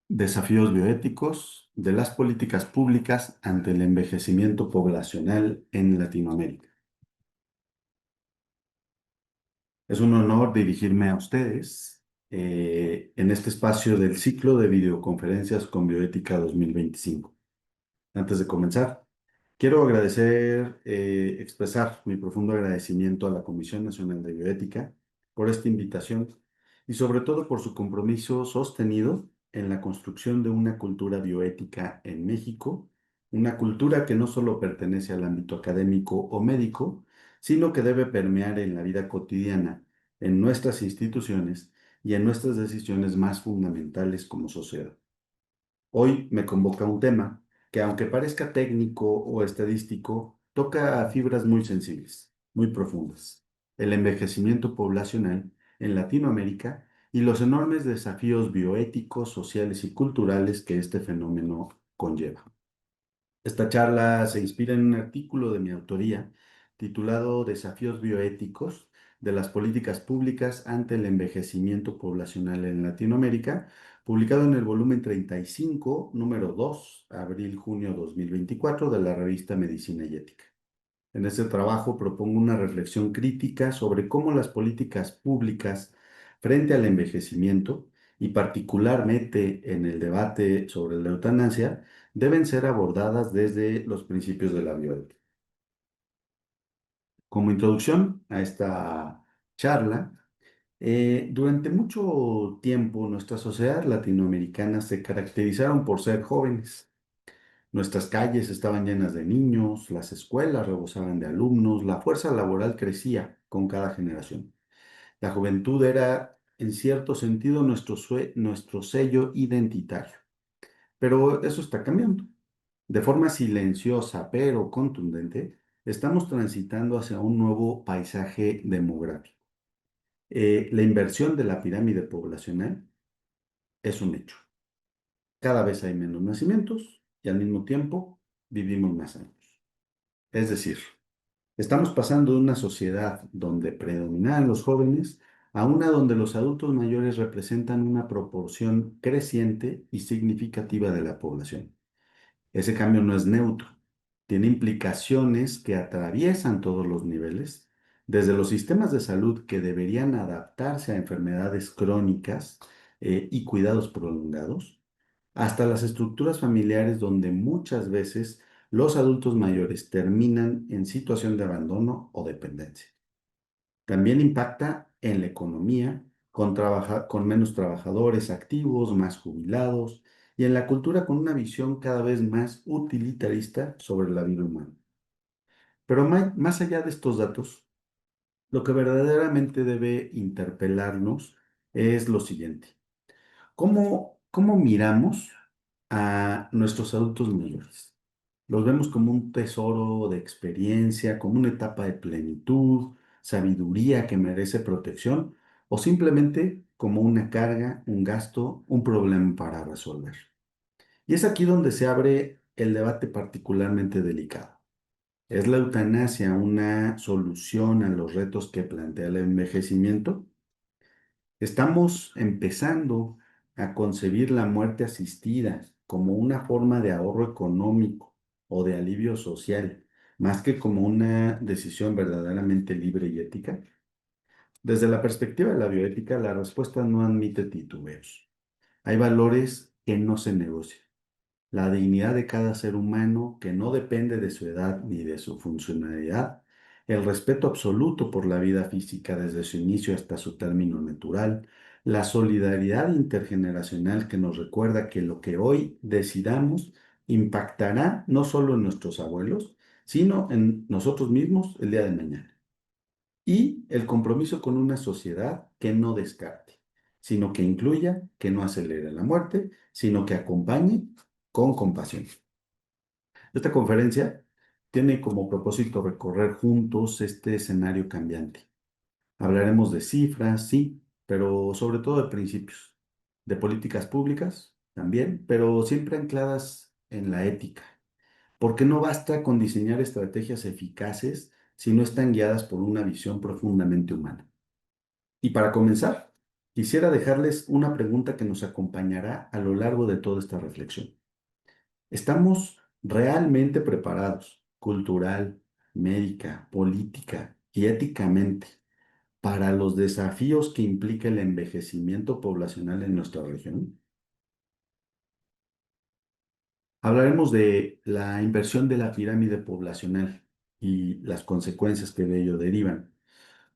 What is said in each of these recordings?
Desafíos bioéticos de las políticas públicas ante el envejecimiento poblacional en Latinoamérica. Es un honor dirigirme a ustedes en este espacio del ciclo de videoconferencias con Bioética 2025. Antes de comenzar, quiero expresar mi profundo agradecimiento a la Comisión Nacional de Bioética por esta invitación y sobre todo por su compromiso sostenido en la construcción de una cultura bioética en México, una cultura que no solo pertenece al ámbito académico o médico, sino que debe permear en la vida cotidiana, en nuestras instituciones y en nuestras decisiones más fundamentales como sociedad. Hoy me convoca un tema que, aunque parezca técnico o estadístico, toca a fibras muy sensibles, muy profundas. El envejecimiento poblacional en Latinoamérica y los enormes desafíos bioéticos, sociales y culturales que este fenómeno conlleva. Esta charla se inspira en un artículo de mi autoría titulado Desafíos bioéticos de las políticas públicas ante el envejecimiento poblacional en Latinoamérica, publicado en el volumen 35, número 2, abril-junio 2024, de la revista Medicina y Ética. En este trabajo propongo una reflexión crítica sobre cómo las políticas públicas frente al envejecimiento y particularmente en el debate sobre la eutanasia deben ser abordadas desde los principios de la bioética. Como introducción a esta charla, durante mucho tiempo nuestra sociedad latinoamericana se caracterizaron por ser jóvenes. Nuestras calles estaban llenas de niños, las escuelas rebosaban de alumnos, la fuerza laboral crecía con cada generación. La juventud era, en cierto sentido, nuestro sello identitario. Pero eso está cambiando. De forma silenciosa pero contundente, estamos transitando hacia un nuevo paisaje demográfico. La inversión de la pirámide poblacional es un hecho. Cada vez hay menos nacimientos y al mismo tiempo vivimos más años. Es decir, estamos pasando de una sociedad donde predominan los jóvenes a una donde los adultos mayores representan una proporción creciente y significativa de la población. Ese cambio no es neutro, tiene implicaciones que atraviesan todos los niveles, desde los sistemas de salud que deberían adaptarse a enfermedades crónicas y cuidados prolongados, hasta las estructuras familiares donde muchas veces los adultos mayores terminan en situación de abandono o dependencia. También impacta en la economía, con menos trabajadores activos, más jubilados, y en la cultura con una visión cada vez más utilitarista sobre la vida humana. Pero más allá de estos datos, lo que verdaderamente debe interpelarnos es lo siguiente. ¿Cómo miramos a nuestros adultos mayores? ¿Los vemos como un tesoro de experiencia, como una etapa de plenitud, sabiduría que merece protección, o simplemente como una carga, un gasto, un problema para resolver? Y es aquí donde se abre el debate particularmente delicado. ¿Es la eutanasia una solución a los retos que plantea el envejecimiento? Estamos empezando a concebir la muerte asistida como una forma de ahorro económico o de alivio social, más que como una decisión verdaderamente libre y ética. Desde la perspectiva de la bioética, la respuesta no admite titubeos. Hay valores que no se negocian. La dignidad de cada ser humano que no depende de su edad ni de su funcionalidad, el respeto absoluto por la vida física desde su inicio hasta su término natural, la solidaridad intergeneracional que nos recuerda que lo que hoy decidamos impactará no solo en nuestros abuelos, sino en nosotros mismos el día de mañana. Y el compromiso con una sociedad que no descarte, sino que incluya, que no acelere la muerte, sino que acompañe con compasión. Esta conferencia tiene como propósito recorrer juntos este escenario cambiante. Hablaremos de cifras, sí, pero sobre todo de principios, de políticas públicas también, pero siempre ancladas en la ética, porque no basta con diseñar estrategias eficaces si no están guiadas por una visión profundamente humana. Y para comenzar, quisiera dejarles una pregunta que nos acompañará a lo largo de toda esta reflexión. ¿Estamos realmente preparados, cultural, médica, política y éticamente, para los desafíos que implica el envejecimiento poblacional en nuestra región? Hablaremos de la inversión de la pirámide poblacional y las consecuencias que de ello derivan.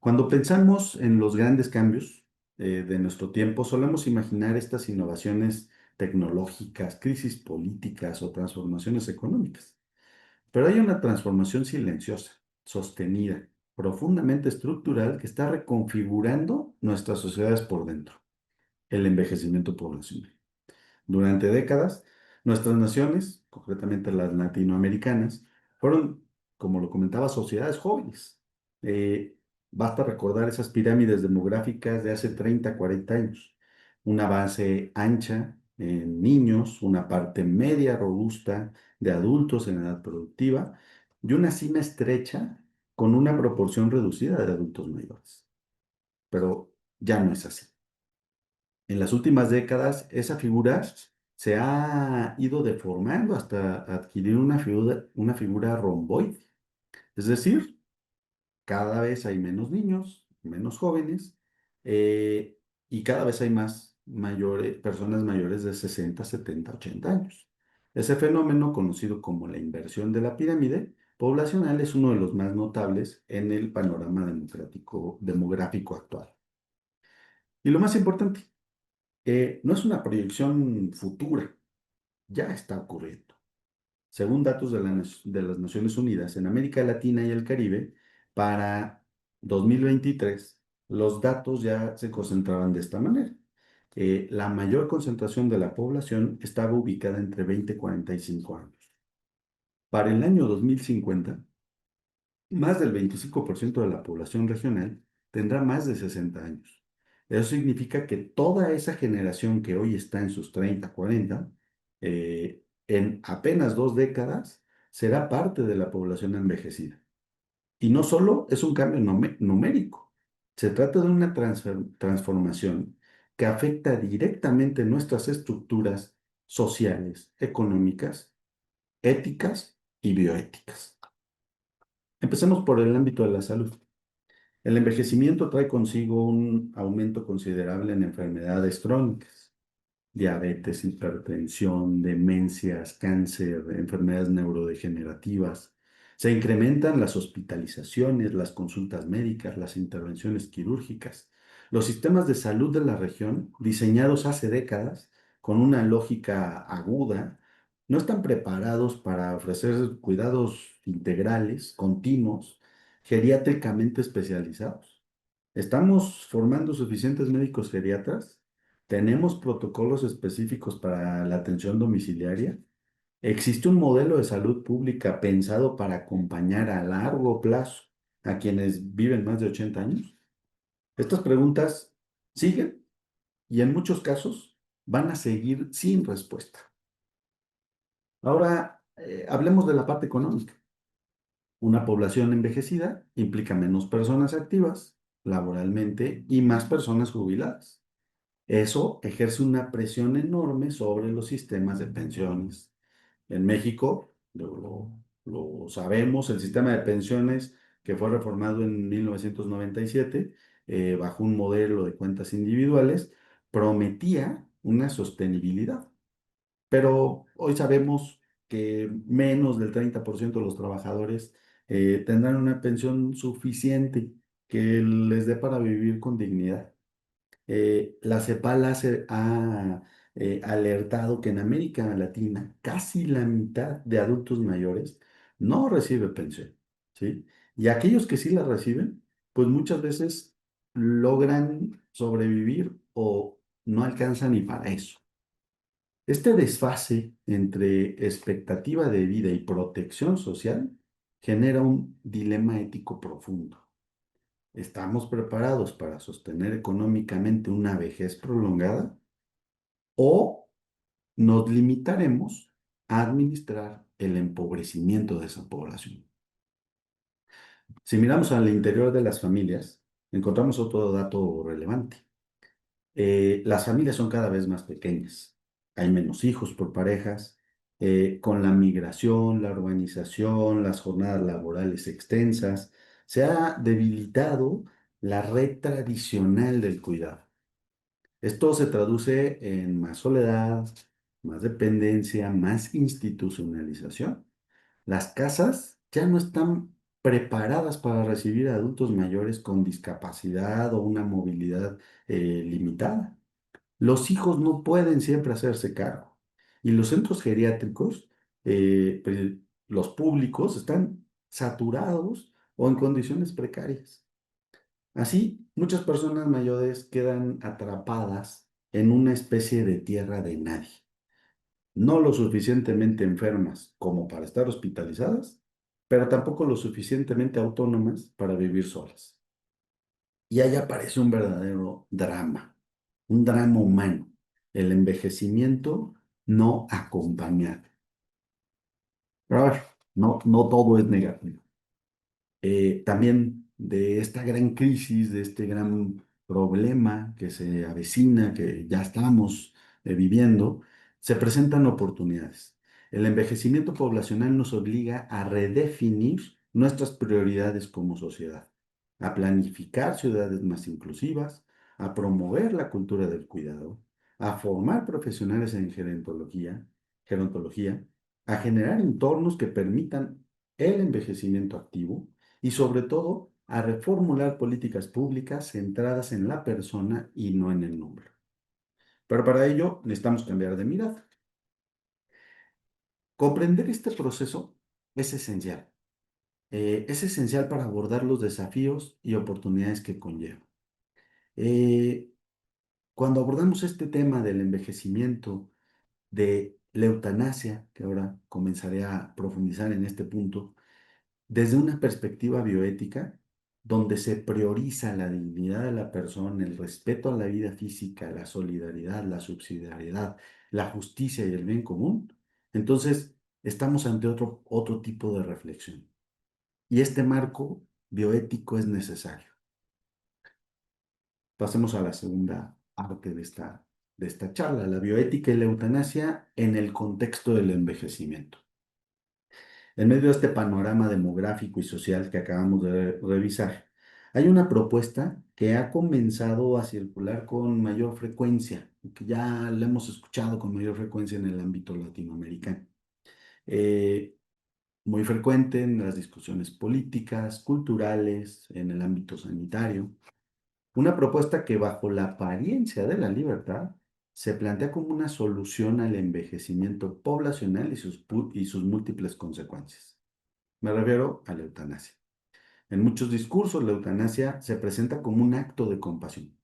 Cuando pensamos en los grandes cambios de nuestro tiempo, solemos imaginar estas innovaciones tecnológicas, crisis políticas o transformaciones económicas. Pero hay una transformación silenciosa, sostenida, profundamente estructural que está reconfigurando nuestras sociedades por dentro: el envejecimiento poblacional. Durante décadas, nuestras naciones, concretamente las latinoamericanas, fueron, como lo comentaba, sociedades jóvenes. Eh, Basta recordar esas pirámides demográficas de hace 30, 40 años. Una base ancha en niños, una parte media robusta de adultos en edad productiva y una cima estrecha con una proporción reducida de adultos mayores. Pero ya no es así. En las últimas décadas, esa figura se ha ido deformando hasta adquirir una figura romboide. Es decir, cada vez hay menos niños, menos jóvenes, eh, y cada vez hay más personas mayores de 60, 70, 80 años. Ese fenómeno, conocido como la inversión de la pirámide poblacional, es uno de los más notables en el panorama demográfico actual. Y lo más importante, no es una proyección futura, ya está ocurriendo. Según datos de las Naciones Unidas, en América Latina y el Caribe, para 2023, los datos ya se concentraban de esta manera. La mayor concentración de la población estaba ubicada entre 20 y 45 años. Para el año 2050, más del 25% de la población regional tendrá más de 60 años. Eso significa que toda esa generación que hoy está en sus 30, 40, en apenas 2 décadas será parte de la población envejecida. Y no solo es un cambio numérico, se trata de una transformación que afecta directamente nuestras estructuras sociales, económicas, éticas y bioéticas. Empecemos por el ámbito de la salud. El envejecimiento trae consigo un aumento considerable en enfermedades crónicas: diabetes, hipertensión, demencias, cáncer, enfermedades neurodegenerativas. Se incrementan las hospitalizaciones, las consultas médicas, las intervenciones quirúrgicas. Los sistemas de salud de la región, diseñados hace décadas con una lógica aguda, no están preparados para ofrecer cuidados integrales, continuos, geriátricamente especializados. ¿Estamos formando suficientes médicos geriatras? ¿Tenemos protocolos específicos para la atención domiciliaria? ¿Existe un modelo de salud pública pensado para acompañar a largo plazo a quienes viven más de 80 años? Estas preguntas siguen y en muchos casos van a seguir sin respuesta. Ahora, hablemos de la parte económica. Una población envejecida implica menos personas activas laboralmente y más personas jubiladas. Eso ejerce una presión enorme sobre los sistemas de pensiones. En México, lo sabemos, el sistema de pensiones que fue reformado en 1997, bajo un modelo de cuentas individuales, prometía una sostenibilidad. Pero hoy sabemos que menos del 30% de los trabajadores tendrán una pensión suficiente que les dé para vivir con dignidad. La CEPAL ha alertado que en América Latina casi la mitad de adultos mayores no recibe pensión, ¿sí? Y aquellos que sí la reciben, pues muchas veces logran sobrevivir o no alcanzan ni para eso. Este desfase entre expectativa de vida y protección social genera un dilema ético profundo. ¿Estamos preparados para sostener económicamente una vejez prolongada o nos limitaremos a administrar el empobrecimiento de esa población? Si miramos al interior de las familias, encontramos otro dato relevante. Las familias son cada vez más pequeñas. Hay menos hijos por parejas. Con la migración, la urbanización, las jornadas laborales extensas, se ha debilitado la red tradicional del cuidado. Esto se traduce en más soledad, más dependencia, más institucionalización. Las casas ya no están preparadas para recibir a adultos mayores con discapacidad o una movilidad limitada. Los hijos no pueden siempre hacerse cargo. Y los centros geriátricos, los públicos, están saturados o en condiciones precarias. Así, muchas personas mayores quedan atrapadas en una especie de tierra de nadie, no lo suficientemente enfermas como para estar hospitalizadas, pero tampoco lo suficientemente autónomas para vivir solas. Y ahí aparece un drama humano, el envejecimiento no acompañado. Pero a ver, no todo es negativo. También de esta gran crisis, de este gran problema que se avecina, que ya estamos viviendo, se presentan oportunidades. El envejecimiento poblacional nos obliga a redefinir nuestras prioridades como sociedad, a planificar ciudades más inclusivas, a promover la cultura del cuidado, a formar profesionales en gerontología, a generar entornos que permitan el envejecimiento activo y sobre todo a reformular políticas públicas centradas en la persona y no en el número. Pero para ello necesitamos cambiar de mirada. Comprender este proceso es esencial. Es esencial para abordar los desafíos y oportunidades que conlleva. Eh, Cuando abordamos este tema del envejecimiento, de la eutanasia, que ahora comenzaré a profundizar en este punto, desde una perspectiva bioética, donde se prioriza la dignidad de la persona, el respeto a la vida física, la solidaridad, la subsidiariedad, la justicia y el bien común, entonces estamos ante otro tipo de reflexión. Y este marco bioético es necesario. Pasemos a la segunda parte de esta charla, la bioética y la eutanasia en el contexto del envejecimiento. En medio de este panorama demográfico y social que acabamos de revisar, hay una propuesta que ha comenzado a circular con mayor frecuencia, que ya la hemos escuchado con mayor frecuencia en el ámbito latinoamericano. Eh, Muy frecuente en las discusiones políticas, culturales, en el ámbito sanitario. Una propuesta que bajo la apariencia de la libertad se plantea como una solución al envejecimiento poblacional y sus múltiples consecuencias. Me refiero a la eutanasia. En muchos discursos, la eutanasia se presenta como un acto de compasión,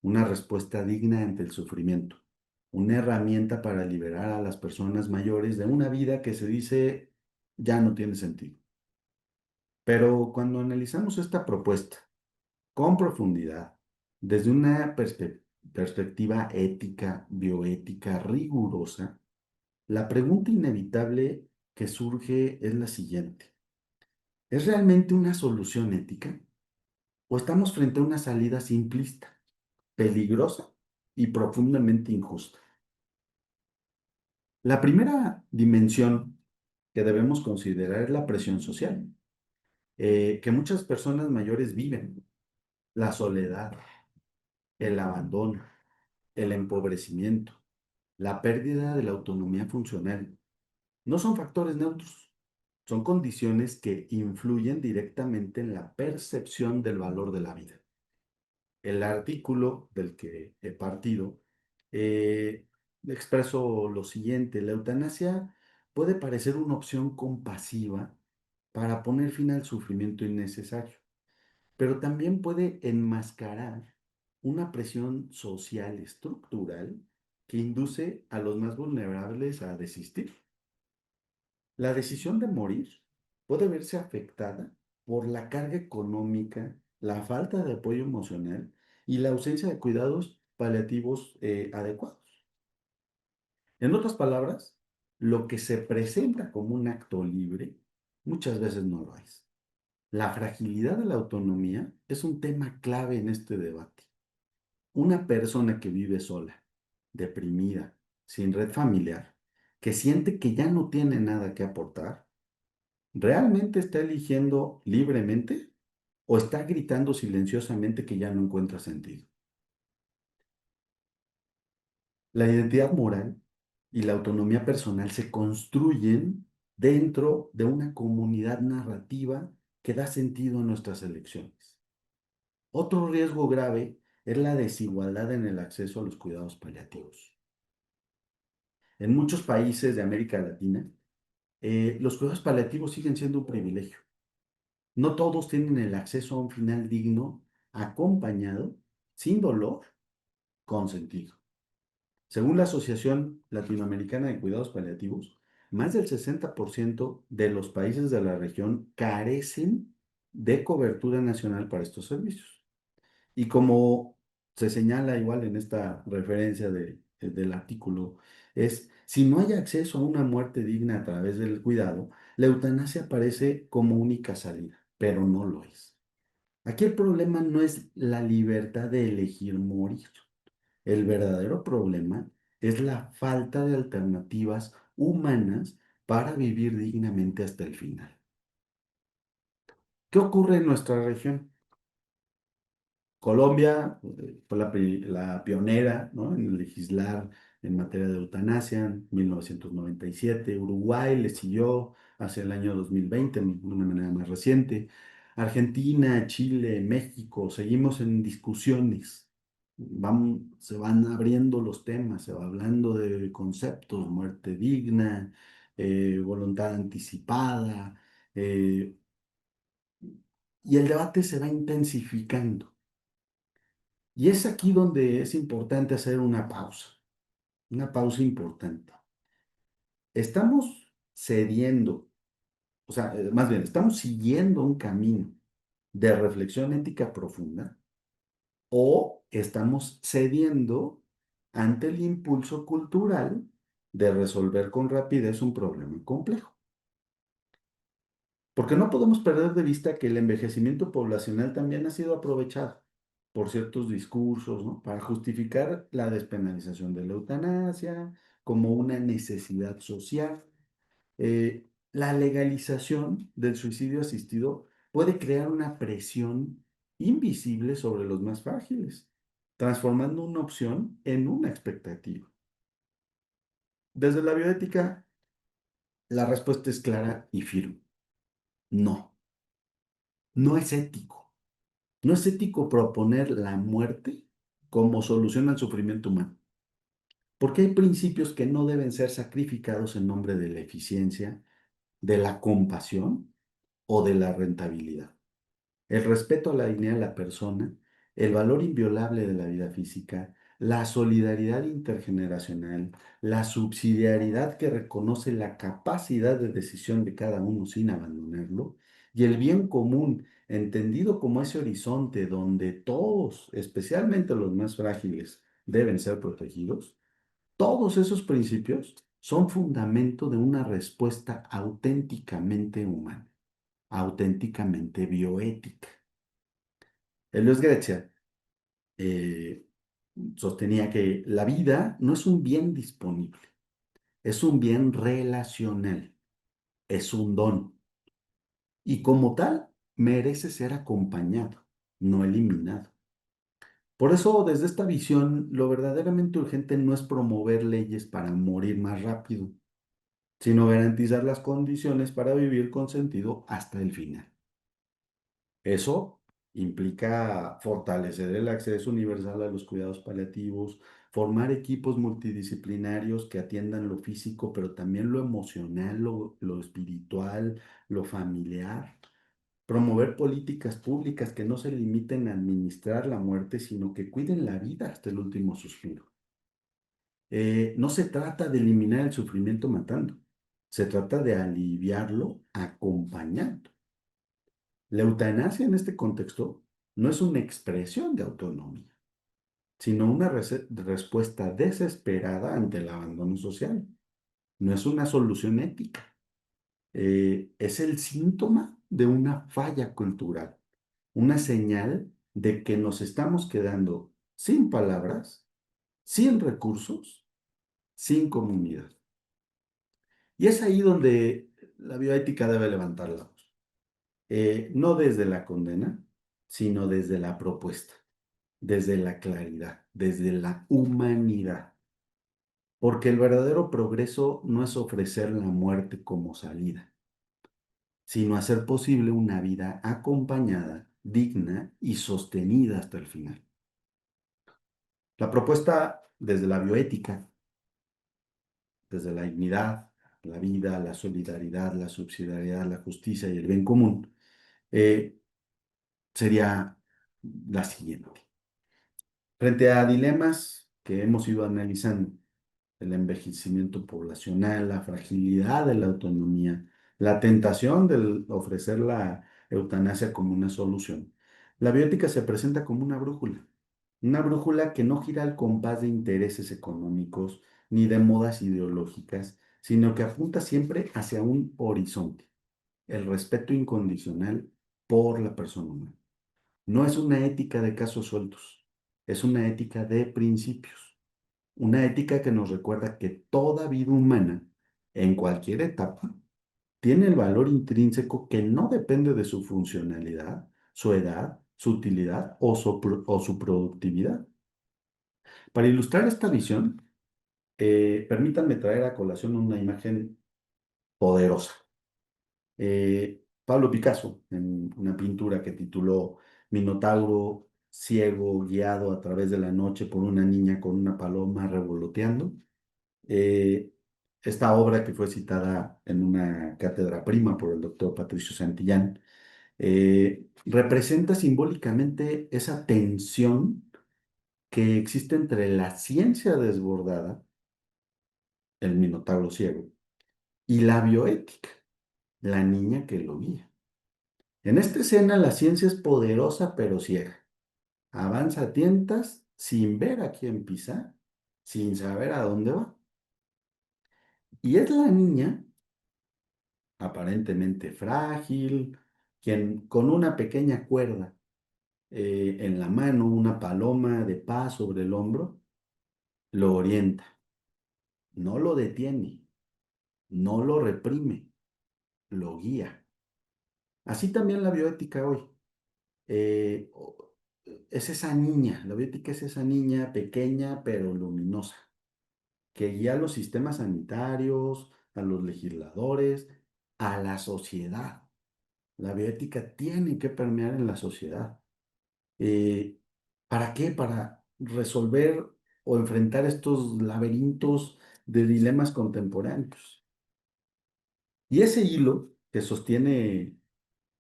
una respuesta digna ante el sufrimiento, una herramienta para liberar a las personas mayores de una vida que se dice ya no tiene sentido. Pero cuando analizamos esta propuesta con profundidad, desde una perspectiva ética, bioética, rigurosa, la pregunta inevitable que surge es la siguiente. ¿Es realmente una solución ética? ¿O estamos frente a una salida simplista, peligrosa y profundamente injusta? La primera dimensión que debemos considerar es la presión social, que muchas personas mayores viven, la soledad, el abandono, el empobrecimiento, la pérdida de la autonomía funcional. No son factores neutros, son condiciones que influyen directamente en la percepción del valor de la vida. El artículo del que he partido expreso lo siguiente: la eutanasia puede parecer una opción compasiva para poner fin al sufrimiento innecesario, pero también puede enmascarar una presión social estructural que induce a los más vulnerables a desistir. La decisión de morir puede verse afectada por la carga económica, la falta de apoyo emocional y la ausencia de cuidados paliativos adecuados. En otras palabras, lo que se presenta como un acto libre muchas veces no lo es. La fragilidad de la autonomía es un tema clave en este debate. Una persona que vive sola, deprimida, sin red familiar, que siente que ya no tiene nada que aportar, ¿realmente está eligiendo libremente o está gritando silenciosamente que ya no encuentra sentido? La identidad moral y la autonomía personal se construyen dentro de una comunidad narrativa que da sentido a nuestras elecciones. Otro riesgo grave es la desigualdad en el acceso a los cuidados paliativos. En muchos países de América Latina, los cuidados paliativos siguen siendo un privilegio. No todos tienen el acceso a un final digno, acompañado, sin dolor, con sentido. Según la Asociación Latinoamericana de Cuidados Paliativos, más del 60% de los países de la región carecen de cobertura nacional para estos servicios. Y como se señala igual en esta referencia del artículo, es, si no hay acceso a una muerte digna a través del cuidado, la eutanasia parece como única salida, pero no lo es. Aquí el problema no es la libertad de elegir morir. El verdadero problema es la falta de alternativas humanas para vivir dignamente hasta el final. ¿Qué ocurre en nuestra región? Colombia fue la pionera, ¿no?, en legislar en materia de eutanasia en 1997. Uruguay le siguió hacia el año 2020 de una manera más reciente. Argentina, Chile, México, seguimos en discusiones. Se van abriendo los temas, se va hablando de conceptos, muerte digna, voluntad anticipada, eh, y el debate se va intensificando. Y es aquí donde es importante hacer una pausa importante. Estamos cediendo, o sea, más bien, estamos siguiendo un camino de reflexión ética profunda o estamos cediendo ante el impulso cultural de resolver con rapidez un problema complejo. Porque no podemos perder de vista que el envejecimiento poblacional también ha sido aprovechado por ciertos discursos, ¿no?, para justificar la despenalización de la eutanasia como una necesidad social. La legalización del suicidio asistido puede crear una presión invisible sobre los más frágiles, transformando una opción en una expectativa. Desde la bioética, la respuesta es clara y firme. No, no es ético. No es ético proponer la muerte como solución al sufrimiento humano, porque hay principios que no deben ser sacrificados en nombre de la eficiencia, de la compasión o de la rentabilidad. El respeto a la dignidad de la persona, el valor inviolable de la vida física, la solidaridad intergeneracional, la subsidiariedad que reconoce la capacidad de decisión de cada uno sin abandonarlo, y el bien común, entendido como ese horizonte donde todos, especialmente los más frágiles, deben ser protegidos, todos esos principios son fundamento de una respuesta auténticamente humana, auténticamente bioética. Ellos Grecia eh, sostenía que la vida no es un bien disponible, es un bien relacional, es un don y como tal merece ser acompañado, no eliminado. Por eso, desde esta visión, lo verdaderamente urgente no es promover leyes para morir más rápido, sino garantizar las condiciones para vivir con sentido hasta el final. Eso implica fortalecer el acceso universal a los cuidados paliativos, formar equipos multidisciplinarios que atiendan lo físico, pero también lo emocional, lo espiritual, lo familiar. Promover políticas públicas que no se limiten a administrar la muerte, sino que cuiden la vida hasta el último suspiro. No se trata de eliminar el sufrimiento matando, se trata de aliviarlo acompañando. La eutanasia en este contexto no es una expresión de autonomía, sino una respuesta desesperada ante el abandono social. No es una solución ética, es el síntoma de una falla cultural, una señal de que nos estamos quedando sin palabras, sin recursos, sin comunidad. Y es ahí donde la bioética debe levantar la voz. No desde la condena, sino desde la propuesta, desde la claridad, desde la humanidad. Porque el verdadero progreso no es ofrecer la muerte como salida, sino hacer posible una vida acompañada, digna y sostenida hasta el final. La propuesta desde la bioética, desde la dignidad, la vida, la solidaridad, la subsidiariedad, la justicia y el bien común, eh, sería la siguiente. Frente a dilemas que hemos ido analizando, el envejecimiento poblacional, la fragilidad de la autonomía, la tentación de ofrecer la eutanasia como una solución, la biótica se presenta como una brújula que no gira al compás de intereses económicos ni de modas ideológicas, sino que apunta siempre hacia un horizonte, el respeto incondicional por la persona humana. No es una ética de casos sueltos, es una ética de principios, una ética que nos recuerda que toda vida humana, en cualquier etapa, tiene el valor intrínseco que no depende de su funcionalidad, su edad, su utilidad o su productividad. Para ilustrar esta visión, permítanme traer a colación una imagen poderosa. Pablo Picasso, en una pintura que tituló Minotauro ciego guiado a través de la noche por una niña con una paloma revoloteando. Eh, Esta obra que fue citada en una cátedra prima por el doctor Patricio Santillán, representa simbólicamente esa tensión que existe entre la ciencia desbordada, el Minotauro ciego, y la bioética, la niña que lo guía. En esta escena la ciencia es poderosa pero ciega. Avanza a tientas sin ver a quién pisa, sin saber a dónde va. Y es la niña, aparentemente frágil, quien con una pequeña cuerda en la mano, una paloma de paz sobre el hombro, lo orienta, no lo detiene, no lo reprime, lo guía. Así también la bioética hoy. eh, o- es esa niña, la bioética es esa niña pequeña pero luminosa, que guía a los sistemas sanitarios, a los legisladores, a la sociedad. La bioética tiene que permear en la sociedad. Eh, ¿Para qué? Para resolver o enfrentar estos laberintos de dilemas contemporáneos. Y ese hilo que sostiene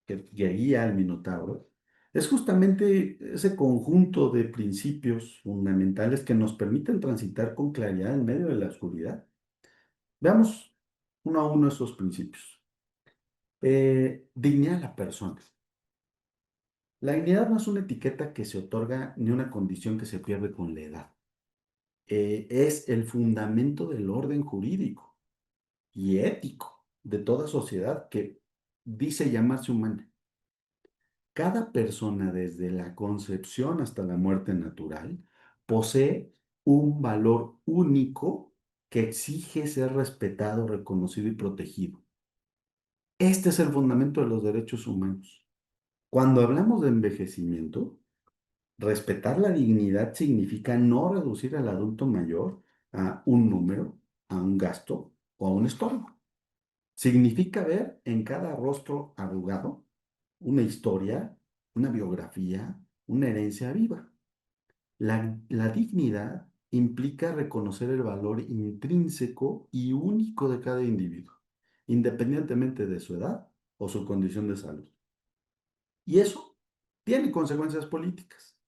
que guía al Minotauro, es justamente ese conjunto de principios fundamentales que nos permiten transitar con claridad en medio de la oscuridad. Veamos uno a uno esos principios. Dignidad a la persona. La dignidad no es una etiqueta que se otorga ni una condición que se pierde con la edad. Es el fundamento del orden jurídico y ético de toda sociedad que dice llamarse humana. Cada persona, desde la concepción hasta la muerte natural, posee un valor único que exige ser respetado, reconocido y protegido. Este es el fundamento de los derechos humanos. Cuando hablamos de envejecimiento, respetar la dignidad significa no reducir al adulto mayor a un número, a un gasto o a un estorbo. Significa ver en cada rostro arrugado una historia, una biografía, una herencia viva. La dignidad implica reconocer el valor intrínseco y único de cada individuo, independientemente de su edad o su condición de salud. Y eso tiene consecuencias políticas.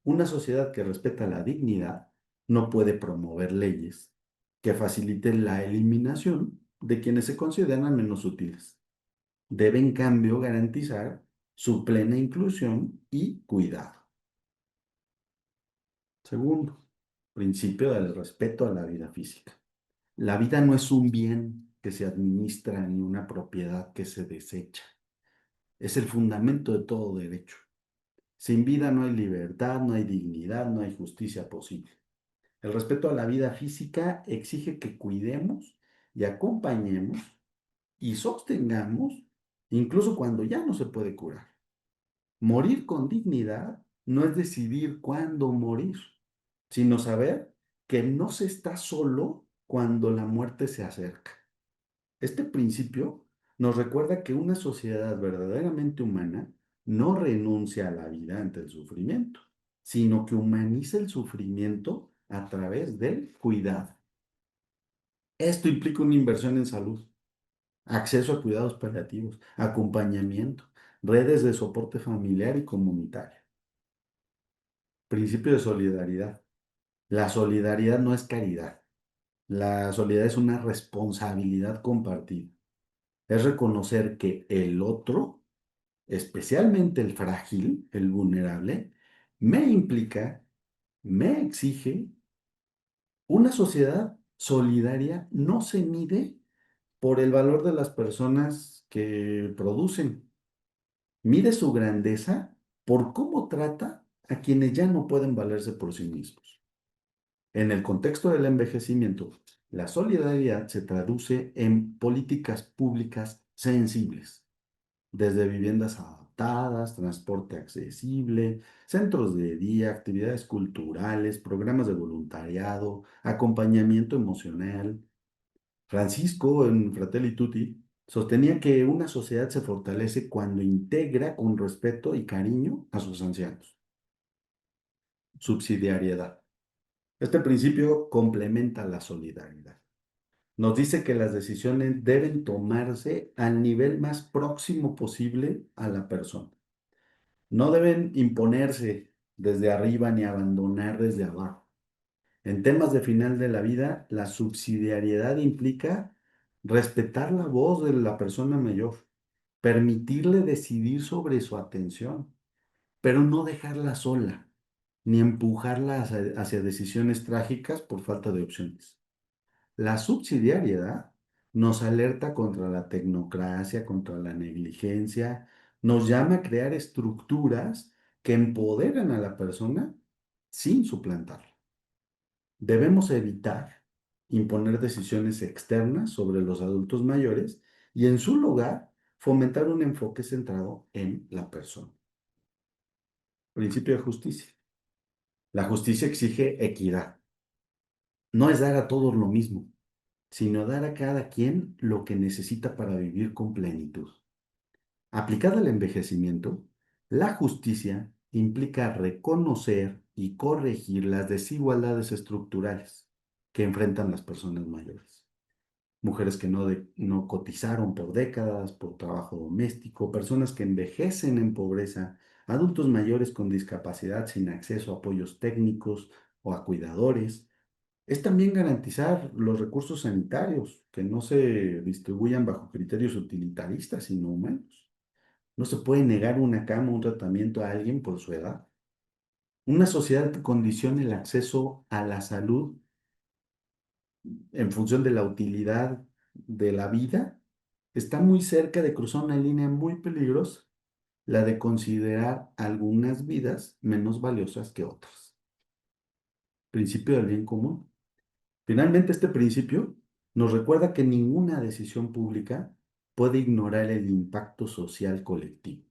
Una sociedad que respeta la dignidad no puede promover leyes que faciliten la eliminación de quienes se consideran menos útiles. Debe, en cambio, garantizar su plena inclusión y cuidado. Segundo, principio del respeto a la vida física. La vida no es un bien que se administra ni una propiedad que se desecha. Es el fundamento de todo derecho. Sin vida no hay libertad, no hay dignidad, no hay justicia posible. El respeto a la vida física exige que cuidemos y acompañemos y sostengamos incluso cuando ya no se puede curar. Morir con dignidad no es decidir cuándo morir, sino saber que no se está solo cuando la muerte se acerca. Este principio nos recuerda que una sociedad verdaderamente humana no renuncia a la vida ante el sufrimiento, sino que humaniza el sufrimiento a través del cuidado. Esto implica una inversión en salud, acceso a cuidados paliativos, acompañamiento, redes de soporte familiar y comunitario. Principio de solidaridad. La solidaridad no es caridad. La solidaridad es una responsabilidad compartida. Es reconocer que el otro, especialmente el frágil, el vulnerable, me implica, me exige. Una sociedad solidaria no se mide por el valor de las personas que producen, mide su grandeza por cómo trata a quienes ya no pueden valerse por sí mismos. En el contexto del envejecimiento, la solidaridad se traduce en políticas públicas sensibles, desde viviendas adaptadas, transporte accesible, centros de día, actividades culturales, programas de voluntariado, acompañamiento emocional. Francisco, en Fratelli Tutti, sostenía que una sociedad se fortalece cuando integra con respeto y cariño a sus ancianos. Subsidiariedad. Este principio complementa la solidaridad. Nos dice que las decisiones deben tomarse al nivel más próximo posible a la persona. No deben imponerse desde arriba ni abandonar desde abajo. En temas de final de la vida, la subsidiariedad implica respetar la voz de la persona mayor, permitirle decidir sobre su atención, pero no dejarla sola, ni empujarla hacia decisiones trágicas por falta de opciones. La subsidiariedad nos alerta contra la tecnocracia, contra la negligencia, nos llama a crear estructuras que empoderan a la persona sin suplantarla. Debemos evitar imponer decisiones externas sobre los adultos mayores y en su lugar fomentar un enfoque centrado en la persona. Principio de justicia. La justicia exige equidad. No es dar a todos lo mismo, sino dar a cada quien lo que necesita para vivir con plenitud. Aplicada al envejecimiento, la justicia implica reconocer y corregir las desigualdades estructurales que enfrentan las personas mayores. Mujeres que no cotizaron por décadas, por trabajo doméstico, personas que envejecen en pobreza, adultos mayores con discapacidad sin acceso a apoyos técnicos o a cuidadores. Es también garantizar los recursos sanitarios, que no se distribuyan bajo criterios utilitaristas, sino humanos. No se puede negar una cama o un tratamiento a alguien por su edad. Una sociedad que condicione el acceso a la salud en función de la utilidad de la vida está muy cerca de cruzar una línea muy peligrosa, la de considerar algunas vidas menos valiosas que otras. Principio del bien común. Finalmente, este principio nos recuerda que ninguna decisión pública puede ignorar el impacto social colectivo,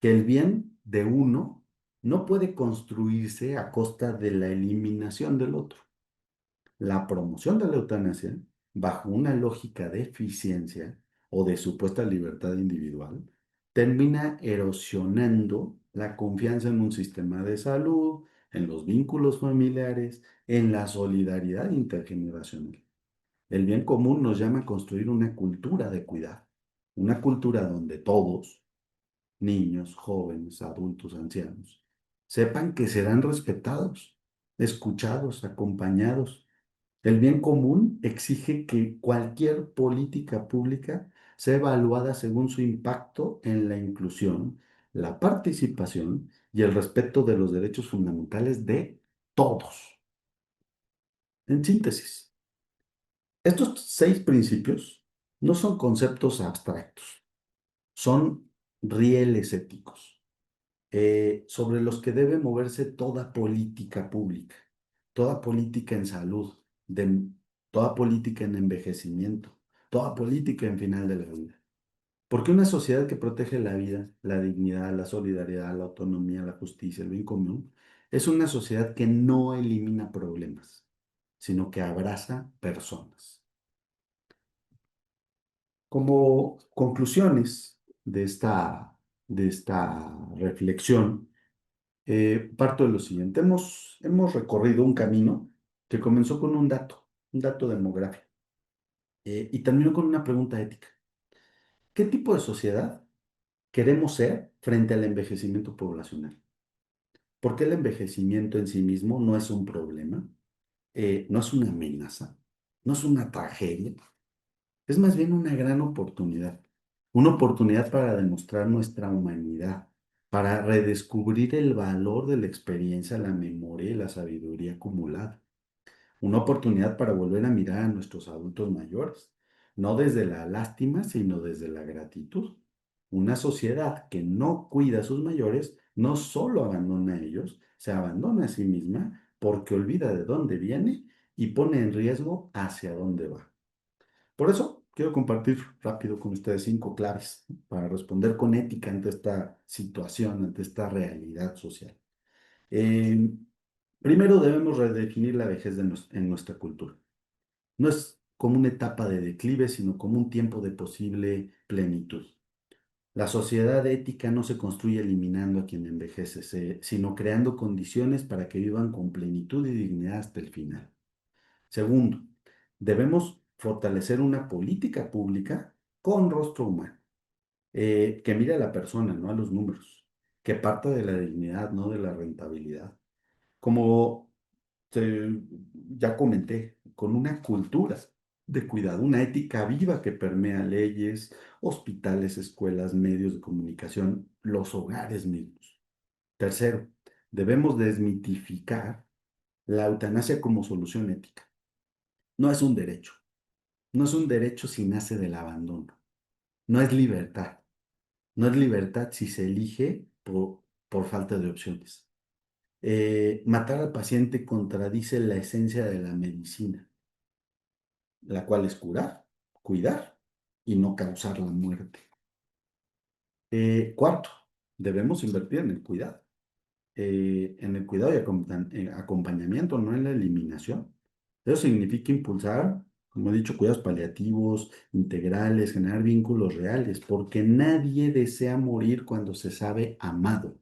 que el bien de uno no puede construirse a costa de la eliminación del otro. La promoción de la eutanasia, bajo una lógica de eficiencia o de supuesta libertad individual, termina erosionando la confianza en un sistema de salud, en los vínculos familiares, en la solidaridad intergeneracional. El bien común nos llama a construir una cultura de cuidado, una cultura donde todos, niños, jóvenes, adultos, ancianos, sepan que serán respetados, escuchados, acompañados. El bien común exige que cualquier política pública sea evaluada según su impacto en la inclusión, la participación y el respeto de los derechos fundamentales de todos. En síntesis, estos 6 principios no son conceptos abstractos, son rieles éticos. sobre los que debe moverse toda política en salud, de, toda política en envejecimiento, toda política en final de la vida. Porque una sociedad que protege la vida, la dignidad, la solidaridad, la autonomía, la justicia, el bien común, es una sociedad que no elimina problemas, sino que abraza personas. Como conclusiones de esta reflexión, parto de lo siguiente. Hemos recorrido un camino que comenzó con un dato demográfico, y terminó con una pregunta ética. ¿Qué tipo de sociedad queremos ser frente al envejecimiento poblacional? Porque el envejecimiento en sí mismo no es un problema, no es una amenaza, no es una tragedia, es más bien una gran oportunidad. Una oportunidad para demostrar nuestra humanidad, para redescubrir el valor de la experiencia, la memoria y la sabiduría acumulada. Una oportunidad para volver a mirar a nuestros adultos mayores, no desde la lástima, sino desde la gratitud. Una sociedad que no cuida a sus mayores no solo abandona a ellos, se abandona a sí misma porque olvida de dónde viene y pone en riesgo hacia dónde va. Por eso quiero compartir rápido con ustedes 5 claves para responder con ética ante esta situación, ante esta realidad social. Eh, Primero debemos redefinir la vejez en nuestra cultura. No es como una etapa de declive, sino como un tiempo de posible plenitud. La sociedad ética no se construye eliminando a quien envejece, sino creando condiciones para que vivan con plenitud y dignidad hasta el final. Segundo, debemos fortalecer una política pública con rostro humano, que mire a la persona, no a los números, que parta de la dignidad, no de la rentabilidad. Como te- ya comenté, con una cultura de cuidado, una ética viva que permea leyes, hospitales, escuelas, medios de comunicación, los hogares mismos. Tercero, debemos desmitificar la eutanasia como solución ética. No es un derecho. No es un derecho si nace del abandono. No es libertad. No es libertad si se elige por falta de opciones. Matar al paciente contradice la esencia de la medicina, la cual es curar, cuidar y no causar la muerte. Cuarto, debemos invertir en el cuidado y acompañamiento, no en la eliminación. Eso significa impulsar, como he dicho, cuidados paliativos, integrales, generar vínculos reales, porque nadie desea morir cuando se sabe amado.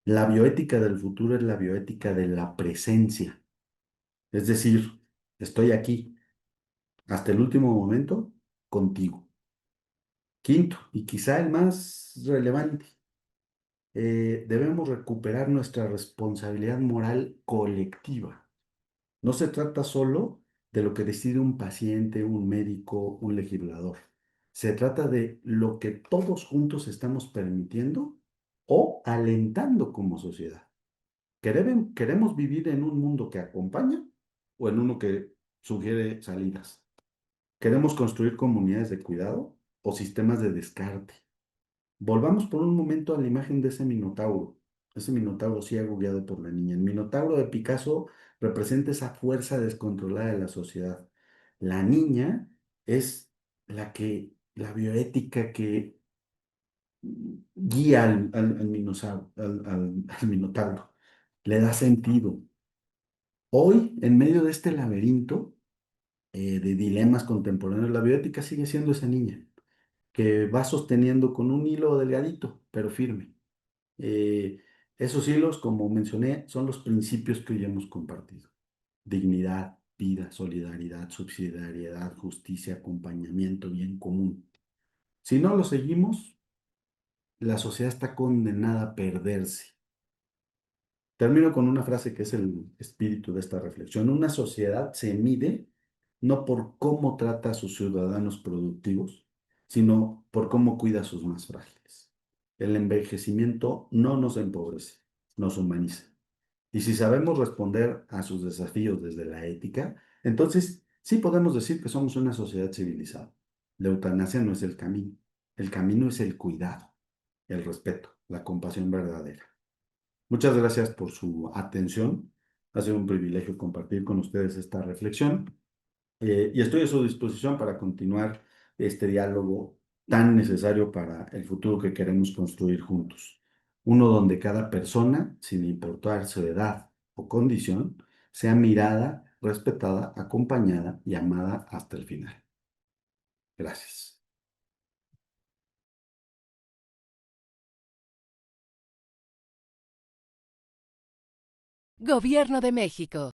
La bioética del futuro es la bioética de la presencia. Es decir, estoy aquí hasta el último momento contigo. Quinto, y quizá el más relevante, debemos recuperar nuestra responsabilidad moral colectiva. No se trata solo de lo que decide un paciente, un médico, un legislador. Se trata de lo que todos juntos estamos permitiendo o alentando como sociedad. ¿Queremos vivir en un mundo que acompaña o en uno que sugiere salidas? ¿Queremos construir comunidades de cuidado o sistemas de descarte? Volvamos por un momento a la imagen de ese minotauro ciego guiado por la niña. El minotauro de Picasso representa esa fuerza descontrolada de la sociedad. La niña es la bioética que guía al minotauro, le da sentido. Hoy, en medio de este laberinto de dilemas contemporáneos, la bioética sigue siendo esa niña que va sosteniendo con un hilo delgadito, pero firme. Esos hilos, como mencioné, son los principios que hoy hemos compartido. Dignidad, vida, solidaridad, subsidiariedad, justicia, acompañamiento, bien común. Si no lo seguimos, la sociedad está condenada a perderse. Termino con una frase que es el espíritu de esta reflexión. Una sociedad se mide no por cómo trata a sus ciudadanos productivos, sino por cómo cuida a sus más frágiles. El envejecimiento no nos empobrece, nos humaniza. Y si sabemos responder a sus desafíos desde la ética, entonces sí podemos decir que somos una sociedad civilizada. La eutanasia no es el camino es el cuidado, el respeto la compasión verdadera. Muchas gracias por su atención. Ha sido un privilegio compartir con ustedes esta reflexión. Y estoy a su disposición para continuar este diálogo tan necesario para el futuro que queremos construir juntos. Uno donde cada persona, sin importar su edad o condición, sea mirada, respetada, acompañada y amada hasta el final. Gracias. Gobierno de México.